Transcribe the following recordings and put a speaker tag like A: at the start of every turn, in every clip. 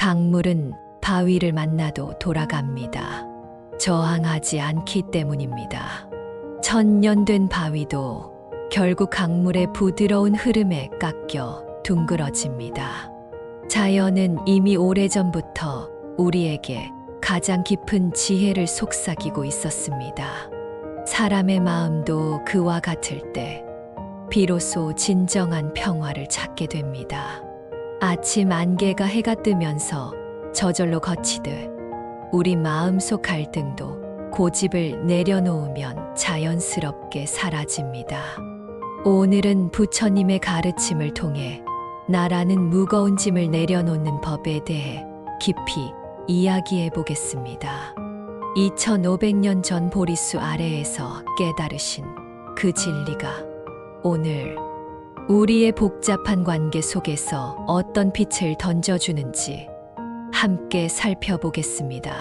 A: 강물은 바위를 만나도 돌아갑니다. 저항하지 않기 때문입니다. 천년 된 바위도 결국 강물의 부드러운 흐름에 깎여 둥그러집니다. 자연은 이미 오래전부터 우리에게 가장 깊은 지혜를 속삭이고 있었습니다. 사람의 마음도 그와 같을 때 비로소 진정한 평화를 찾게 됩니다. 아침 안개가 해가 뜨면서 저절로 걷히듯 우리 마음속 갈등도 고집을 내려놓으면 자연스럽게 사라집니다. 오늘은 부처님의 가르침을 통해 나라는 무거운 짐을 내려놓는 법에 대해 깊이 이야기해 보겠습니다. 2500년 전 보리수 아래에서 깨달으신 그 진리가 오늘 우리의 복잡한 관계 속에서 어떤 빛을 던져주는지 함께 살펴보겠습니다.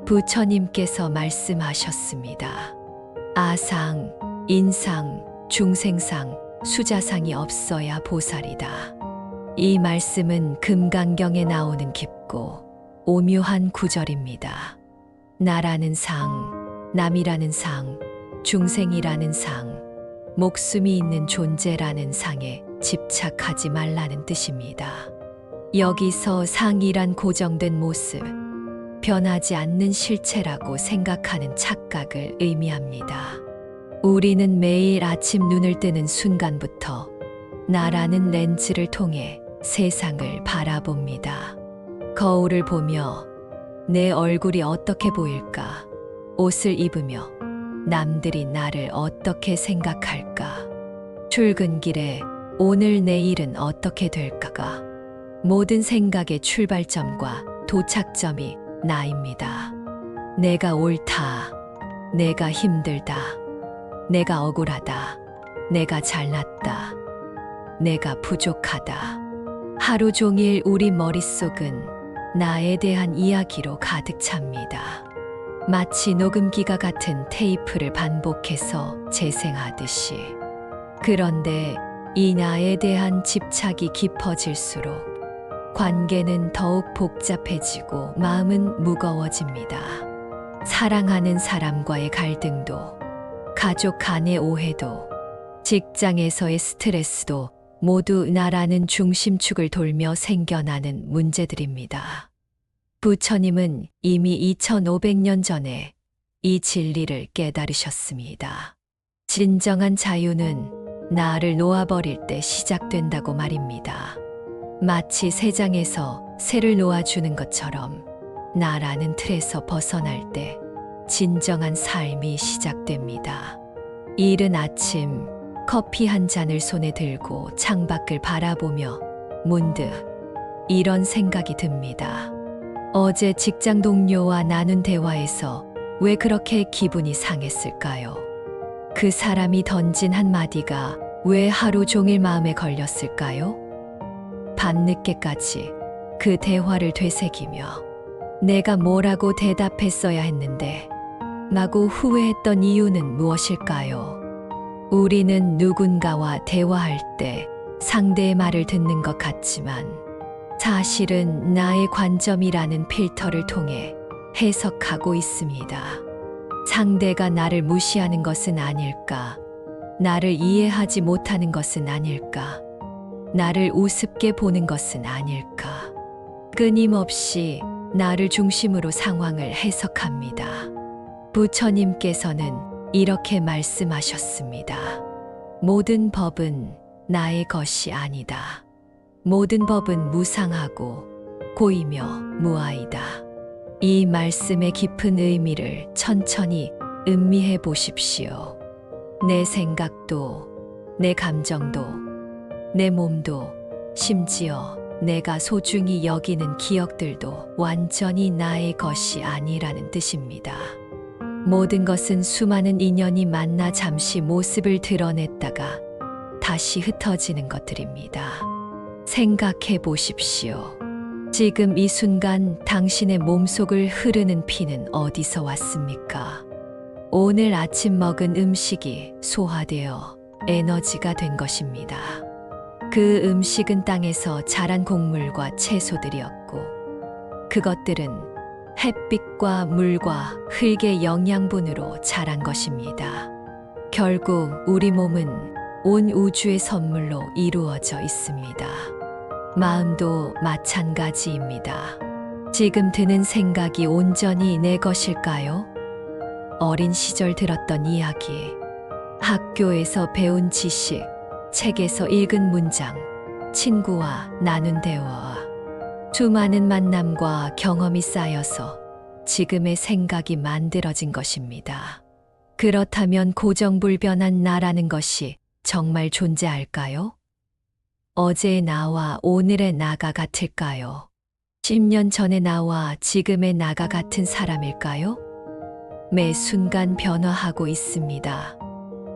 A: 부처님께서 말씀하셨습니다. 아상, 인상, 중생상, 수자상이 없어야 보살이다. 이 말씀은 금강경에 나오는 깊고 오묘한 구절입니다. 나라는 상, 남이라는 상, 중생이라는 상, 목숨이 있는 존재라는 상에 집착하지 말라는 뜻입니다. 여기서 상이란 고정된 모습, 변하지 않는 실체라고 생각하는 착각을 의미합니다. 우리는 매일 아침 눈을 뜨는 순간부터 나라는 렌즈를 통해 세상을 바라봅니다. 거울을 보며 내 얼굴이 어떻게 보일까? 옷을 입으며 남들이 나를 어떻게 생각할까? 출근길에 오늘 내일은 어떻게 될까가 모든 생각의 출발점과 도착점이 나입니다. 내가 옳다. 내가 힘들다. 내가 억울하다. 내가 잘났다. 내가 부족하다. 하루 종일 우리 머릿속은 나에 대한 이야기로 가득 찹니다. 마치 녹음기가 같은 테이프를 반복해서 재생하듯이. 그런데 이 나에 대한 집착이 깊어질수록 관계는 더욱 복잡해지고 마음은 무거워집니다. 사랑하는 사람과의 갈등도, 가족 간의 오해도, 직장에서의 스트레스도 모두 나라는 중심축을 돌며 생겨나는 문제들입니다. 부처님은 이미 2500년 전에 이 진리를 깨달으셨습니다. 진정한 자유는 나를 놓아버릴 때 시작된다고 말입니다. 마치 새 장에서 새를 놓아주는 것처럼 나라는 틀에서 벗어날 때 진정한 삶이 시작됩니다. 이른 아침 커피 한 잔을 손에 들고 창밖을 바라보며 문득 이런 생각이 듭니다. 어제 직장 동료와 나눈 대화에서 왜 그렇게 기분이 상했을까요? 그 사람이 던진 한마디가 왜 하루 종일 마음에 걸렸을까요? 밤늦게까지 그 대화를 되새기며 내가 뭐라고 대답했어야 했는데 마구 후회했던 이유는 무엇일까요? 우리는 누군가와 대화할 때 상대의 말을 듣는 것 같지만 사실은 나의 관점이라는 필터를 통해 해석하고 있습니다. 상대가 나를 무시하는 것은 아닐까? 나를 이해하지 못하는 것은 아닐까? 나를 우습게 보는 것은 아닐까? 끊임없이 나를 중심으로 상황을 해석합니다. 부처님께서는 이렇게 말씀하셨습니다. 모든 법은 나의 것이 아니다. 모든 법은 무상하고 고이며 무아이다. 이 말씀의 깊은 의미를 천천히 음미해 보십시오. 내 생각도, 내 감정도, 내 몸도, 심지어 내가 소중히 여기는 기억들도 완전히 나의 것이 아니라는 뜻입니다. 모든 것은 수많은 인연이 만나 잠시 모습을 드러냈다가 다시 흩어지는 것들입니다. 생각해 보십시오. 지금 이 순간 당신의 몸속을 흐르는 피는 어디서 왔습니까? 오늘 아침 먹은 음식이 소화되어 에너지가 된 것입니다. 그 음식은 땅에서 자란 곡물과 채소들이었고 그것들은 햇빛과 물과 흙의 영양분으로 자란 것입니다. 결국 우리 몸은 온 우주의 선물로 이루어져 있습니다. 마음도 마찬가지입니다. 지금 드는 생각이 온전히 내 것일까요? 어린 시절 들었던 이야기, 학교에서 배운 지식, 책에서 읽은 문장, 친구와 나눈 대화, 수많은 만남과 경험이 쌓여서 지금의 생각이 만들어진 것입니다. 그렇다면 고정불변한 나라는 것이 정말 존재할까요? 어제의 나와 오늘의 나가 같을까요? 10년 전의 나와 지금의 나가 같은 사람일까요? 매 순간 변화하고 있습니다.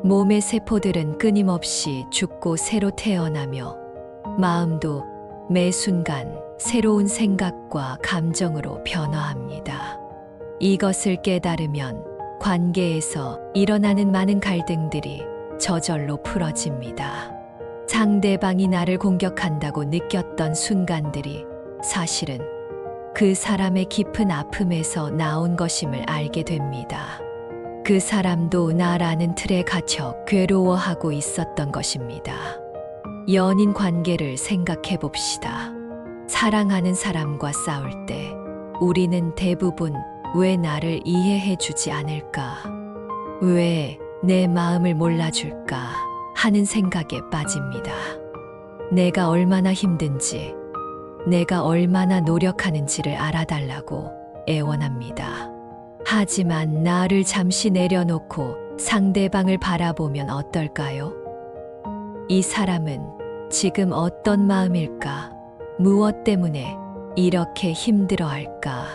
A: 몸의 세포들은 끊임없이 죽고 새로 태어나며 마음도 매 순간 새로운 생각과 감정으로 변화합니다. 이것을 깨달으면 관계에서 일어나는 많은 갈등들이 저절로 풀어집니다. 상대방이 나를 공격한다고 느꼈던 순간들이 사실은 그 사람의 깊은 아픔에서 나온 것임을 알게 됩니다. 그 사람도 나라는 틀에 갇혀 괴로워하고 있었던 것입니다. 연인 관계를 생각해 봅시다. 사랑하는 사람과 싸울 때 우리는 대부분 왜 나를 이해해 주지 않을까? 왜 내 마음을 몰라줄까? 하는 생각에 빠집니다. 내가 얼마나 힘든지, 내가 얼마나 노력하는지를 알아달라고 애원합니다. 하지만 나를 잠시 내려놓고 상대방을 바라보면 어떨까요? 이 사람은 지금 어떤 마음일까? 무엇 때문에 이렇게 힘들어할까?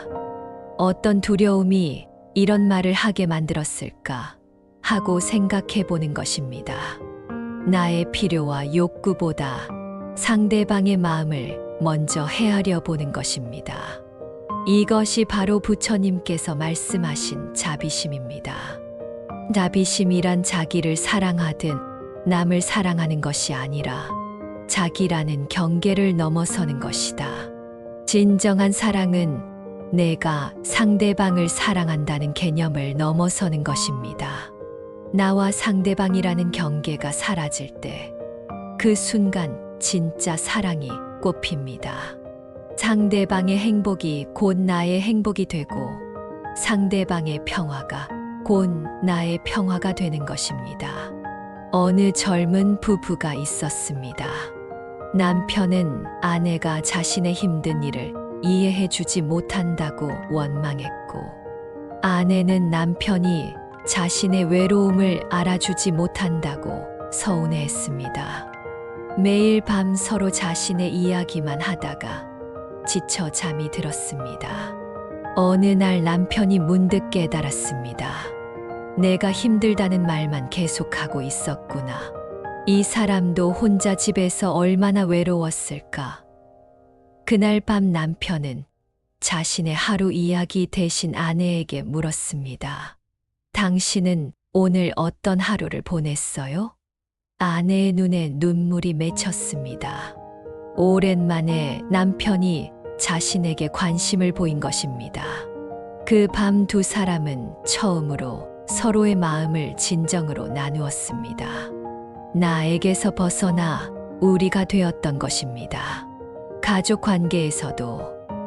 A: 어떤 두려움이 이런 말을 하게 만들었을까? 하고 생각해 보는 것입니다. 나의 필요와 욕구보다 상대방의 마음을 먼저 헤아려 보는 것입니다. 이것이 바로 부처님께서 말씀하신 자비심입니다. 자비심이란 자기를 사랑하듯 남을 사랑하는 것이 아니라 자기라는 경계를 넘어서는 것이다. 진정한 사랑은 내가 상대방을 사랑한다는 개념을 넘어서는 것입니다. 나와 상대방이라는 경계가 사라질 때 그 순간 진짜 사랑이 꽃핍니다. 상대방의 행복이 곧 나의 행복이 되고 상대방의 평화가 곧 나의 평화가 되는 것입니다. 어느 젊은 부부가 있었습니다. 남편은 아내가 자신의 힘든 일을 이해해 주지 못한다고 원망했고, 아내는 남편이 자신의 외로움을 알아주지 못한다고 서운해했습니다. 매일 밤 서로 자신의 이야기만 하다가 지쳐 잠이 들었습니다. 어느 날 남편이 문득 깨달았습니다. 내가 힘들다는 말만 계속하고 있었구나. 이 사람도 혼자 집에서 얼마나 외로웠을까. 그날 밤 남편은 자신의 하루 이야기 대신 아내에게 물었습니다. 당신은 오늘 어떤 하루를 보냈어요? 아내의 눈에 눈물이 맺혔습니다. 오랜만에 남편이 자신에게 관심을 보인 것입니다. 그 밤 두 사람은 처음으로 서로의 마음을 진정으로 나누었습니다. 나에게서 벗어나 우리가 되었던 것입니다. 가족 관계에서도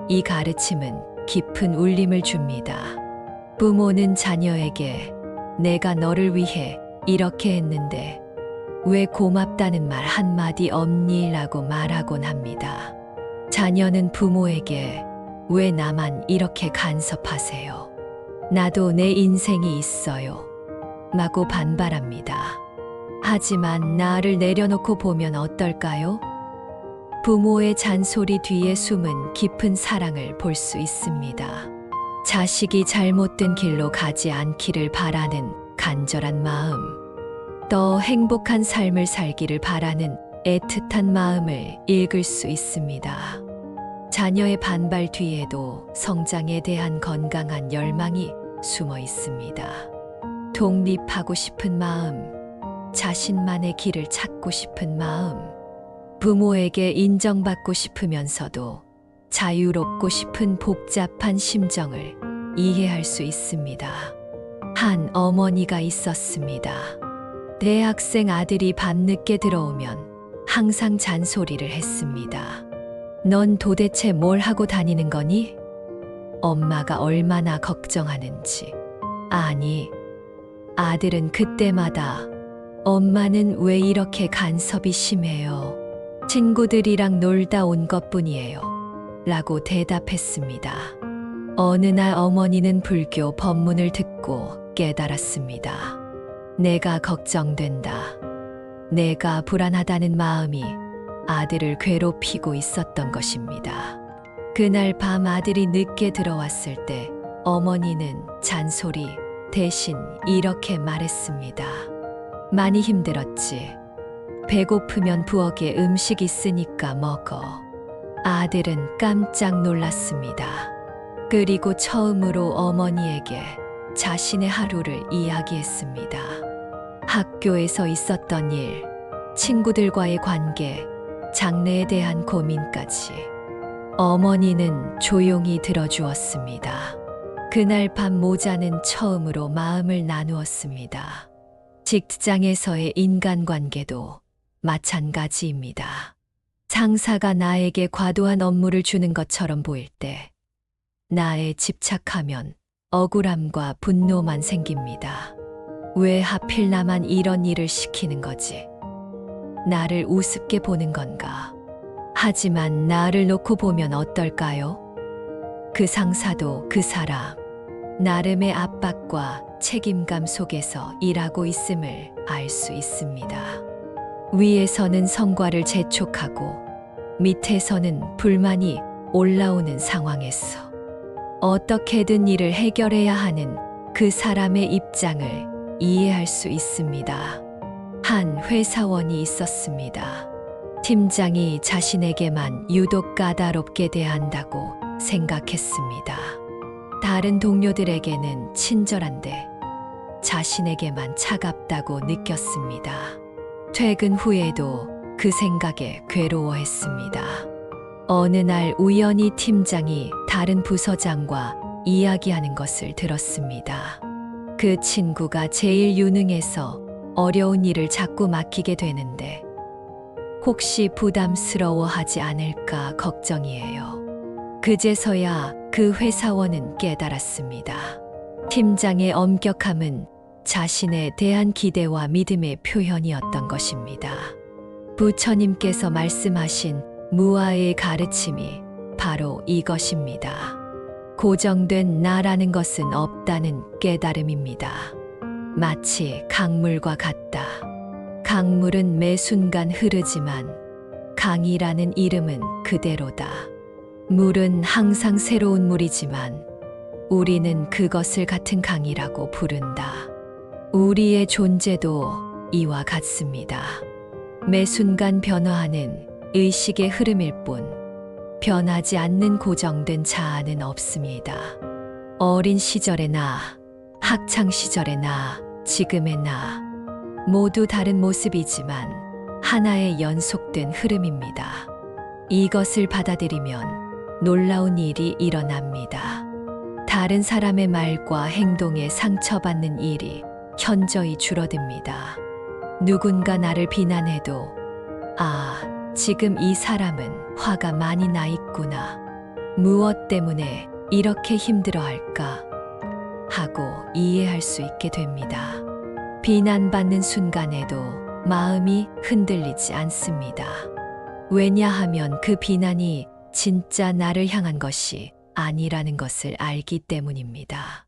A: 이 가르침은 깊은 울림을 줍니다. 부모는 자녀에게 내가 너를 위해 이렇게 했는데 왜 고맙다는 말 한마디 없니? 라고 말하곤 합니다. 자녀는 부모에게 왜 나만 이렇게 간섭하세요? 나도 내 인생이 있어요. 라고 반발합니다. 하지만 나를 내려놓고 보면 어떨까요? 부모의 잔소리 뒤에 숨은 깊은 사랑을 볼 수 있습니다. 자식이 잘못된 길로 가지 않기를 바라는 간절한 마음, 더 행복한 삶을 살기를 바라는 애틋한 마음을 읽을 수 있습니다. 자녀의 반발 뒤에도 성장에 대한 건강한 열망이 숨어 있습니다. 독립하고 싶은 마음, 자신만의 길을 찾고 싶은 마음, 부모에게 인정받고 싶으면서도 자유롭고 싶은 복잡한 심정을 이해할 수 있습니다. 한 어머니가 있었습니다. 대학생 아들이 밤늦게 들어오면 항상 잔소리를 했습니다. 넌 도대체 뭘 하고 다니는 거니? 엄마가 얼마나 걱정하는지. 아니, 아들은 그때마다 엄마는 왜 이렇게 간섭이 심해요? 친구들이랑 놀다 온 것뿐이에요. 라고 대답했습니다. 어느 날 어머니는 불교 법문을 듣고 깨달았습니다. 내가 걱정된다. 내가 불안하다는 마음이 아들을 괴롭히고 있었던 것입니다. 그날 밤 아들이 늦게 들어왔을 때 어머니는 잔소리 대신 이렇게 말했습니다. 많이 힘들었지. 배고프면 부엌에 음식 있으니까 먹어. 아들은 깜짝 놀랐습니다. 그리고 처음으로 어머니에게 자신의 하루를 이야기했습니다. 학교에서 있었던 일, 친구들과의 관계, 장래에 대한 고민까지. 어머니는 조용히 들어주었습니다. 그날 밤 모자는 처음으로 마음을 나누었습니다. 직장에서의 인간관계도 마찬가지입니다. 상사가 나에게 과도한 업무를 주는 것처럼 보일 때 나에 집착하면 억울함과 분노만 생깁니다. 왜 하필 나만 이런 일을 시키는 거지? 나를 우습게 보는 건가? 하지만 나를 놓고 보면 어떨까요? 그 상사도 그 사람, 나름의 압박과 책임감 속에서 일하고 있음을 알 수 있습니다. 위에서는 성과를 재촉하고 밑에서는 불만이 올라오는 상황에서 어떻게든 일을 해결해야 하는 그 사람의 입장을 이해할 수 있습니다. 한 회사원이 있었습니다. 팀장이 자신에게만 유독 까다롭게 대한다고 생각했습니다. 다른 동료들에게는 친절한데 자신에게만 차갑다고 느꼈습니다. 퇴근 후에도 그 생각에 괴로워했습니다. 어느 날 우연히 팀장이 다른 부서장과 이야기하는 것을 들었습니다. 그 친구가 제일 유능해서 어려운 일을 자꾸 맡기게 되는데 혹시 부담스러워하지 않을까 걱정이에요. 그제서야 그 회사원은 깨달았습니다. 팀장의 엄격함은 자신에 대한 기대와 믿음의 표현이었던 것입니다. 부처님께서 말씀하신 무아의 가르침이 바로 이것입니다. 고정된 나라는 것은 없다는 깨달음입니다. 마치 강물과 같다. 강물은 매 순간 흐르지만 강이라는 이름은 그대로다. 물은 항상 새로운 물이지만 우리는 그것을 같은 강이라고 부른다. 우리의 존재도 이와 같습니다. 매 순간 변화하는 의식의 흐름일 뿐 변하지 않는 고정된 자아는 없습니다. 어린 시절의 나, 학창 시절의 나, 지금의 나 모두 다른 모습이지만 하나의 연속된 흐름입니다. 이것을 받아들이면 놀라운 일이 일어납니다. 다른 사람의 말과 행동에 상처받는 일이 현저히 줄어듭니다. 누군가 나를 비난해도 지금 이 사람은 화가 많이 나 있구나. 무엇 때문에 이렇게 힘들어할까? 하고 이해할 수 있게 됩니다. 비난받는 순간에도 마음이 흔들리지 않습니다. 왜냐하면 그 비난이 진짜 나를 향한 것이 아니라는 것을 알기 때문입니다.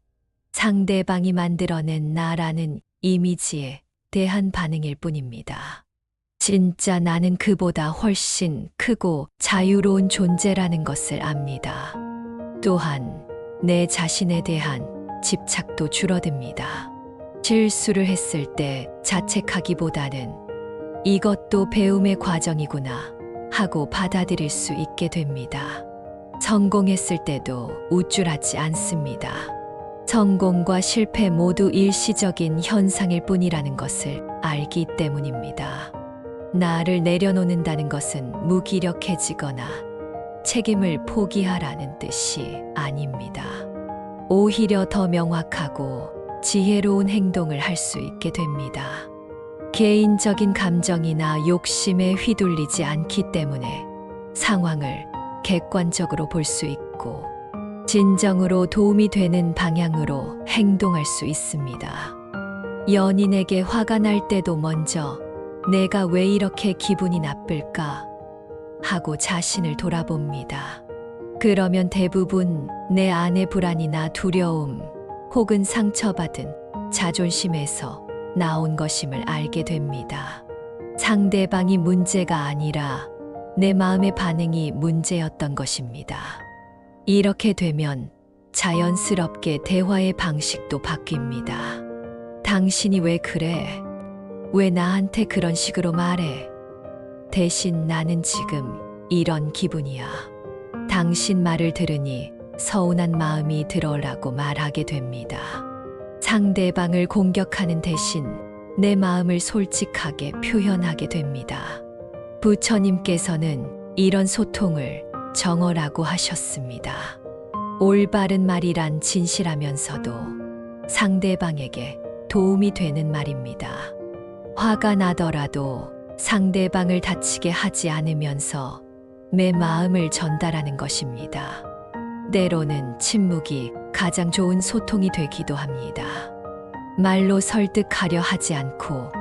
A: 상대방이 만들어낸 나라는 이미지에 대한 반응일 뿐입니다. 진짜 나는 그보다 훨씬 크고 자유로운 존재라는 것을 압니다. 또한 내 자신에 대한 집착도 줄어듭니다. 실수를 했을 때 자책하기보다는 이것도 배움의 과정이구나 하고 받아들일 수 있게 됩니다. 성공했을 때도 우쭐하지 않습니다. 성공과 실패 모두 일시적인 현상일 뿐이라는 것을 알기 때문입니다. 나를 내려놓는다는 것은 무기력해지거나 책임을 포기하라는 뜻이 아닙니다. 오히려 더 명확하고 지혜로운 행동을 할 수 있게 됩니다. 개인적인 감정이나 욕심에 휘둘리지 않기 때문에 상황을 객관적으로 볼 수 있고 진정으로 도움이 되는 방향으로 행동할 수 있습니다. 연인에게 화가 날 때도 먼저 내가 왜 이렇게 기분이 나쁠까 하고 자신을 돌아봅니다. 그러면 대부분 내 안의 불안이나 두려움 혹은 상처받은 자존심에서 나온 것임을 알게 됩니다. 상대방이 문제가 아니라 내 마음의 반응이 문제였던 것입니다. 이렇게 되면 자연스럽게 대화의 방식도 바뀝니다. 당신이 왜 그래? 왜 나한테 그런 식으로 말해? 대신 나는 지금 이런 기분이야. 당신 말을 들으니 서운한 마음이 들어라고 말하게 됩니다. 상대방을 공격하는 대신 내 마음을 솔직하게 표현하게 됩니다. 부처님께서는 이런 소통을 정어라고 하셨습니다. 올바른 말이란 진실하면서도 상대방에게 도움이 되는 말입니다. 화가 나더라도 상대방을 다치게 하지 않으면서 내 마음을 전달하는 것입니다. 때로는 침묵이 가장 좋은 소통이 되기도 합니다. 말로 설득하려 하지 않고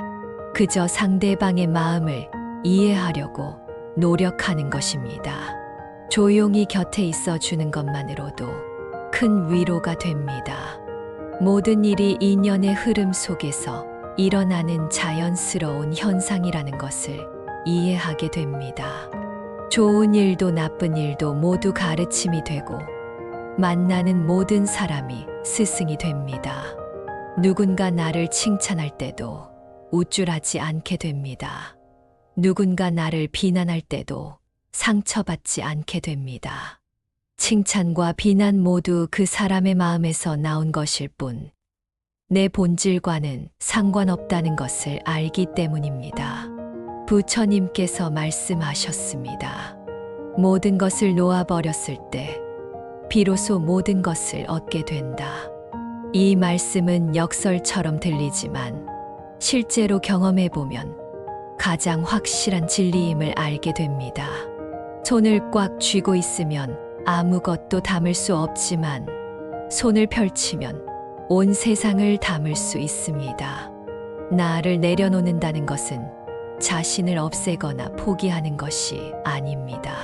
A: 그저 상대방의 마음을 이해하려고 노력하는 것입니다. 조용히 곁에 있어 주는 것만으로도 큰 위로가 됩니다. 모든 일이 인연의 흐름 속에서 일어나는 자연스러운 현상이라는 것을 이해하게 됩니다. 좋은 일도 나쁜 일도 모두 가르침이 되고 만나는 모든 사람이 스승이 됩니다. 누군가 나를 칭찬할 때도 우쭐하지 않게 됩니다. 누군가 나를 비난할 때도 상처받지 않게 됩니다. 칭찬과 비난 모두 그 사람의 마음에서 나온 것일 뿐, 내 본질과는 상관없다는 것을 알기 때문입니다. 부처님께서 말씀하셨습니다. 모든 것을 놓아버렸을 때, 비로소 모든 것을 얻게 된다. 이 말씀은 역설처럼 들리지만, 실제로 경험해보면 가장 확실한 진리임을 알게 됩니다. 손을 꽉 쥐고 있으면 아무것도 담을 수 없지만 손을 펼치면 온 세상을 담을 수 있습니다. 나를 내려놓는다는 것은 자신을 없애거나 포기하는 것이 아닙니다.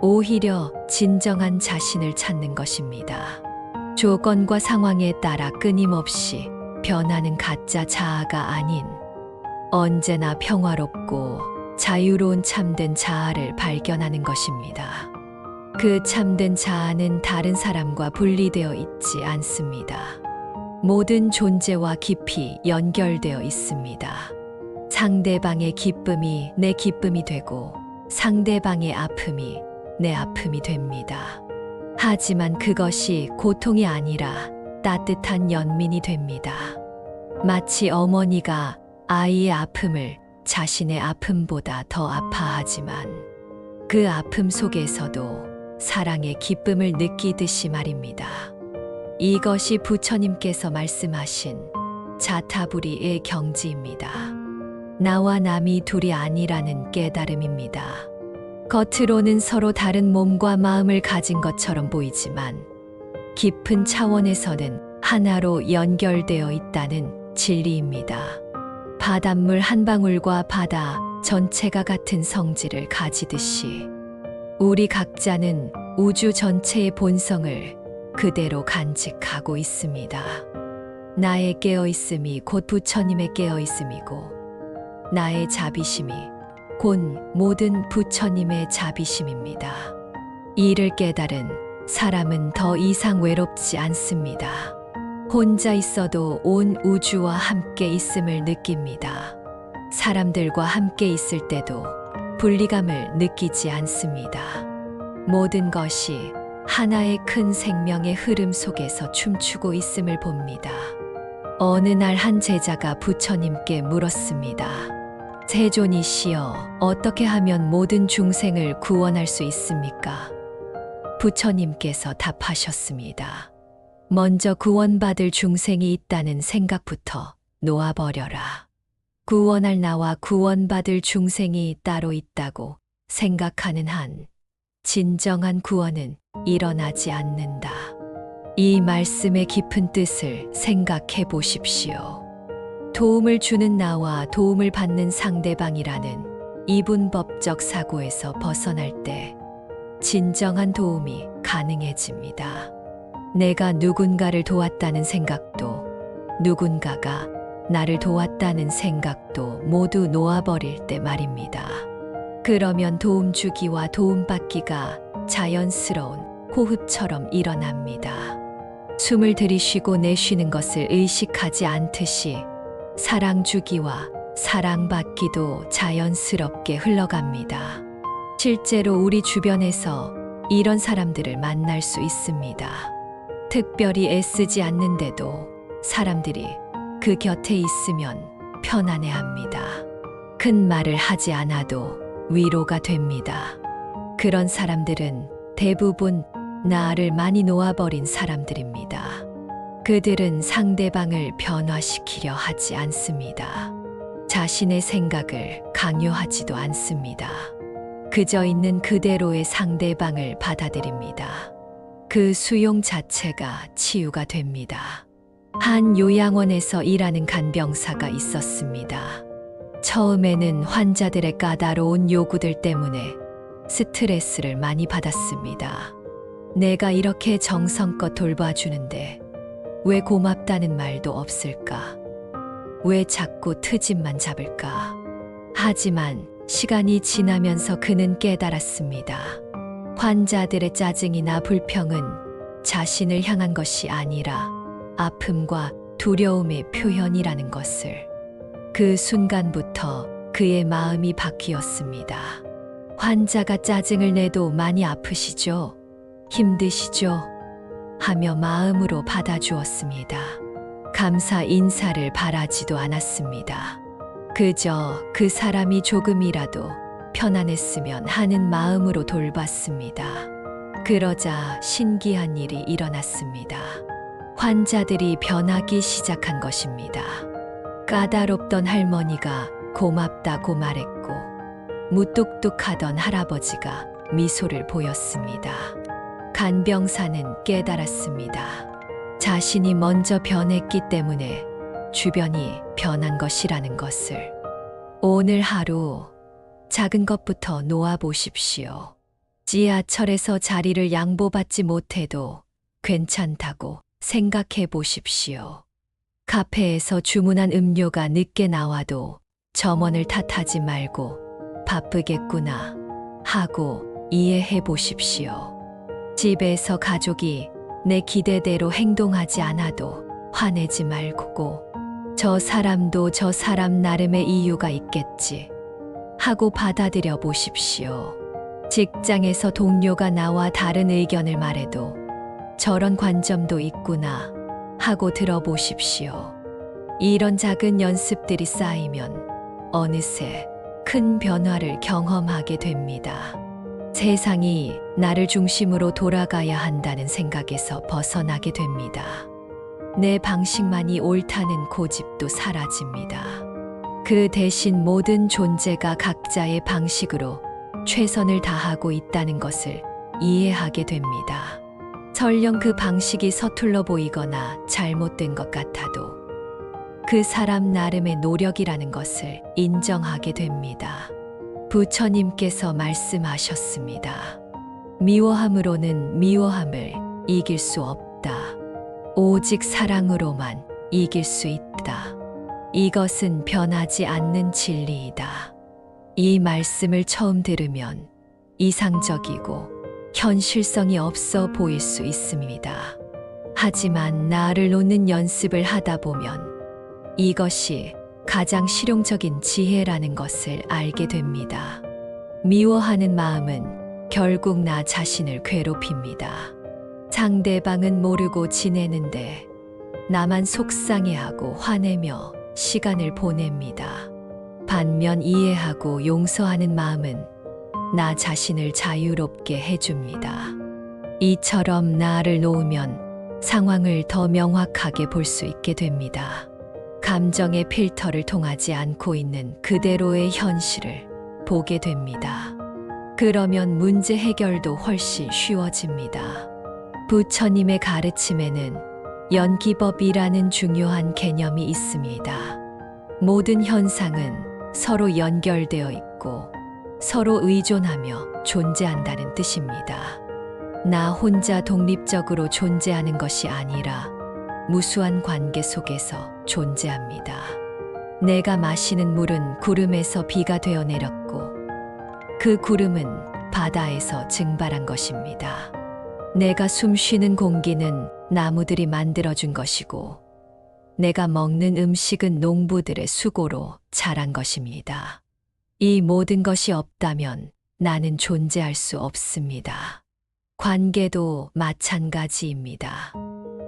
A: 오히려 진정한 자신을 찾는 것입니다. 조건과 상황에 따라 끊임없이 변하는 가짜 자아가 아닌 언제나 평화롭고 자유로운 참된 자아를 발견하는 것입니다. 그 참된 자아는 다른 사람과 분리되어 있지 않습니다. 모든 존재와 깊이 연결되어 있습니다. 상대방의 기쁨이 내 기쁨이 되고 상대방의 아픔이 내 아픔이 됩니다. 하지만 그것이 고통이 아니라 따뜻한 연민이 됩니다. 마치 어머니가 아이의 아픔을 자신의 아픔보다 더 아파하지만 그 아픔 속에서도 사랑의 기쁨을 느끼듯이 말입니다. 이것이 부처님께서 말씀하신 자타불이의 경지입니다. 나와 남이 둘이 아니라는 깨달음입니다. 겉으로는 서로 다른 몸과 마음을 가진 것처럼 보이지만 깊은 차원에서는 하나로 연결되어 있다는 진리입니다. 바닷물 한 방울과 바다 전체가 같은 성질을 가지듯이 우리 각자는 우주 전체의 본성을 그대로 간직하고 있습니다. 나의 깨어있음이 곧 부처님의 깨어있음이고 나의 자비심이 곧 모든 부처님의 자비심입니다. 이를 깨달은 사람은 더 이상 외롭지 않습니다. 혼자 있어도 온 우주와 함께 있음을 느낍니다. 사람들과 함께 있을 때도 분리감을 느끼지 않습니다. 모든 것이 하나의 큰 생명의 흐름 속에서 춤추고 있음을 봅니다. 어느 날 한 제자가 부처님께 물었습니다. 세존이시여, 어떻게 하면 모든 중생을 구원할 수 있습니까? 부처님께서 답하셨습니다. 먼저 구원받을 중생이 있다는 생각부터 놓아버려라. 구원할 나와 구원받을 중생이 따로 있다고 생각하는 한 진정한 구원은 일어나지 않는다. 이 말씀의 깊은 뜻을 생각해 보십시오. 도움을 주는 나와 도움을 받는 상대방이라는 이분법적 사고에서 벗어날 때 진정한 도움이 가능해집니다. 내가 누군가를 도왔다는 생각도, 누군가가 나를 도왔다는 생각도 모두 놓아버릴 때 말입니다. 그러면 도움 주기와 도움 받기가 자연스러운 호흡처럼 일어납니다. 숨을 들이쉬고 내쉬는 것을 의식하지 않듯이 사랑 주기와 사랑 받기도 자연스럽게 흘러갑니다. 실제로 우리 주변에서 이런 사람들을 만날 수 있습니다. 특별히 애쓰지 않는데도 사람들이 그 곁에 있으면 편안해합니다. 큰 말을 하지 않아도 위로가 됩니다. 그런 사람들은 대부분 나를 많이 놓아버린 사람들입니다. 그들은 상대방을 변화시키려 하지 않습니다. 자신의 생각을 강요하지도 않습니다. 그저 있는 그대로의 상대방을 받아들입니다. 그 수용 자체가 치유가 됩니다. 한 요양원에서 일하는 간병사가 있었습니다. 처음에는 환자들의 까다로운 요구들 때문에 스트레스를 많이 받았습니다. 내가 이렇게 정성껏 돌봐주는데 왜 고맙다는 말도 없을까? 왜 자꾸 트집만 잡을까? 하지만 시간이 지나면서 그는 깨달았습니다. 환자들의 짜증이나 불평은 자신을 향한 것이 아니라 아픔과 두려움의 표현이라는 것을. 그 순간부터 그의 마음이 바뀌었습니다. 환자가 짜증을 내도 많이 아프시죠? 힘드시죠? 하며 마음으로 받아주었습니다. 감사 인사를 바라지도 않았습니다. 그저 그 사람이 조금이라도 편안했으면 하는 마음으로 돌봤습니다. 그러자 신기한 일이 일어났습니다. 환자들이 변하기 시작한 것입니다. 까다롭던 할머니가 고맙다고 말했고, 무뚝뚝하던 할아버지가 미소를 보였습니다. 간병사는 깨달았습니다. 자신이 먼저 변했기 때문에 주변이 변한 것이라는 것을. 오늘 하루 작은 것부터 놓아보십시오. 지하철에서 자리를 양보받지 못해도 괜찮다고 생각해 보십시오. 카페에서 주문한 음료가 늦게 나와도 점원을 탓하지 말고 바쁘겠구나 하고 이해해 보십시오. 집에서 가족이 내 기대대로 행동하지 않아도 화내지 말고 저 사람도 저 사람 나름의 이유가 있겠지 하고 받아들여 보십시오. 직장에서 동료가 나와 다른 의견을 말해도 저런 관점도 있구나 하고 들어보십시오. 이런 작은 연습들이 쌓이면 어느새 큰 변화를 경험하게 됩니다. 세상이 나를 중심으로 돌아가야 한다는 생각에서 벗어나게 됩니다. 내 방식만이 옳다는 고집도 사라집니다. 그 대신 모든 존재가 각자의 방식으로 최선을 다하고 있다는 것을 이해하게 됩니다. 설령 그 방식이 서툴러 보이거나 잘못된 것 같아도 그 사람 나름의 노력이라는 것을 인정하게 됩니다. 부처님께서 말씀하셨습니다. 미워함으로는 미워함을 이길 수 없다. 오직 사랑으로만 이길 수 있다. 이것은 변하지 않는 진리이다. 이 말씀을 처음 들으면 이상적이고 현실성이 없어 보일 수 있습니다. 하지만 나를 놓는 연습을 하다 보면 이것이 가장 실용적인 지혜라는 것을 알게 됩니다. 미워하는 마음은 결국 나 자신을 괴롭힙니다. 상대방은 모르고 지내는데 나만 속상해하고 화내며 시간을 보냅니다. 반면 이해하고 용서하는 마음은 나 자신을 자유롭게 해줍니다. 이처럼 나를 놓으면 상황을 더 명확하게 볼 수 있게 됩니다. 감정의 필터를 통하지 않고 있는 그대로의 현실을 보게 됩니다. 그러면 문제 해결도 훨씬 쉬워집니다. 부처님의 가르침에는 연기법이라는 중요한 개념이 있습니다. 모든 현상은 서로 연결되어 있고 서로 의존하며 존재한다는 뜻입니다. 나 혼자 독립적으로 존재하는 것이 아니라 무수한 관계 속에서 존재합니다. 내가 마시는 물은 구름에서 비가 되어 내렸고 그 구름은 바다에서 증발한 것입니다. 내가 숨 쉬는 공기는 나무들이 만들어준 것이고 내가 먹는 음식은 농부들의 수고로 자란 것입니다. 이 모든 것이 없다면 나는 존재할 수 없습니다. 관계도 마찬가지입니다.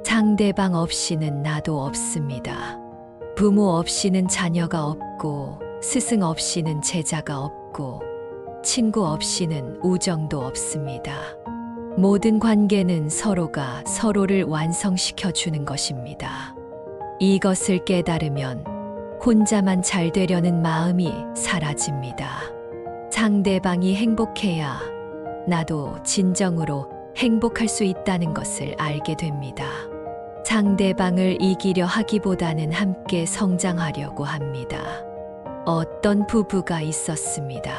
A: 상대방 없이는 나도 없습니다. 부모 없이는 자녀가 없고 스승 없이는 제자가 없고 친구 없이는 우정도 없습니다. 모든 관계는 서로가 서로를 완성시켜 주는 것입니다. 이것을 깨달으면 혼자만 잘 되려는 마음이 사라집니다. 상대방이 행복해야 나도 진정으로 행복할 수 있다는 것을 알게 됩니다. 상대방을 이기려 하기보다는 함께 성장하려고 합니다. 어떤 부부가 있었습니다.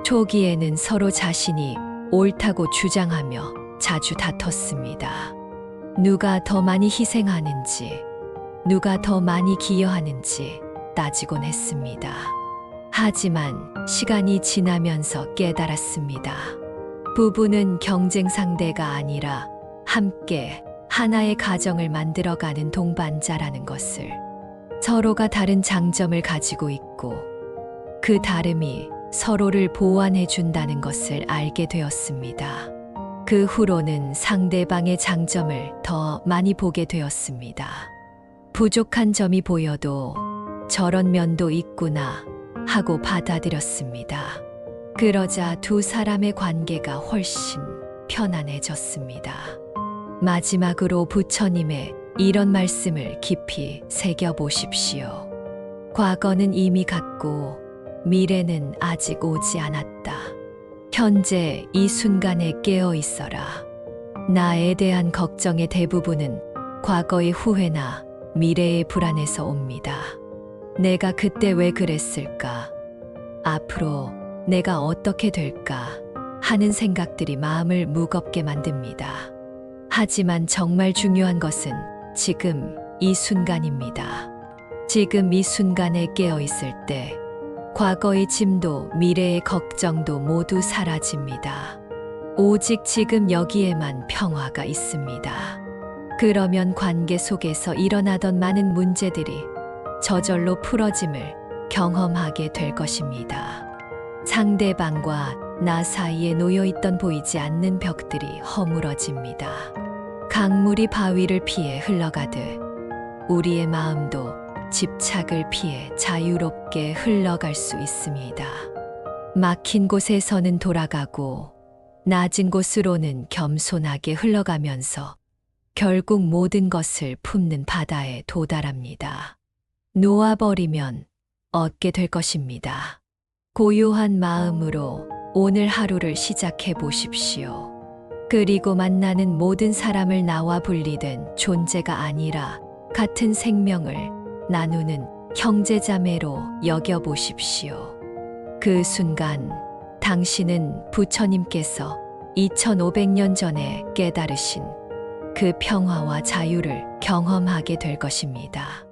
A: 초기에는 서로 자신이 옳다고 주장하며 자주 다퉜습니다. 누가 더 많이 희생하는지, 누가 더 많이 기여하는지 따지곤 했습니다. 하지만 시간이 지나면서 깨달았습니다. 부부는 경쟁 상대가 아니라 함께 하나의 가정을 만들어가는 동반자라는 것을, 서로가 다른 장점을 가지고 있고 그 다름이 서로를 보완해 준다는 것을 알게 되었습니다. 그 후로는 상대방의 장점을 더 많이 보게 되었습니다. 부족한 점이 보여도 저런 면도 있구나 하고 받아들였습니다. 그러자 두 사람의 관계가 훨씬 편안해졌습니다. 마지막으로 부처님의 이런 말씀을 깊이 새겨보십시오. 과거는 이미 갔고 미래는 아직 오지 않았다. 현재 이 순간에 깨어 있어라. 나에 대한 걱정의 대부분은 과거의 후회나 미래의 불안에서 옵니다. 내가 그때 왜 그랬을까? 앞으로 내가 어떻게 될까? 하는 생각들이 마음을 무겁게 만듭니다. 하지만 정말 중요한 것은 지금 이 순간입니다. 지금 이 순간에 깨어 있을 때 과거의 짐도 미래의 걱정도 모두 사라집니다. 오직 지금 여기에만 평화가 있습니다. 그러면 관계 속에서 일어나던 많은 문제들이 저절로 풀어짐을 경험하게 될 것입니다. 상대방과 나 사이에 놓여있던 보이지 않는 벽들이 허물어집니다. 강물이 바위를 피해 흘러가듯 우리의 마음도 집착을 피해 자유롭게 흘러갈 수 있습니다. 막힌 곳에서는 돌아가고 낮은 곳으로는 겸손하게 흘러가면서 결국 모든 것을 품는 바다에 도달합니다. 놓아버리면 얻게 될 것입니다. 고요한 마음으로 오늘 하루를 시작해 보십시오. 그리고 만나는 모든 사람을 나와 분리된 존재가 아니라 같은 생명을 나누는 형제자매로 여겨보십시오. 그 순간 당신은 부처님께서 2500년 전에 깨달으신 그 평화와 자유를 경험하게 될 것입니다.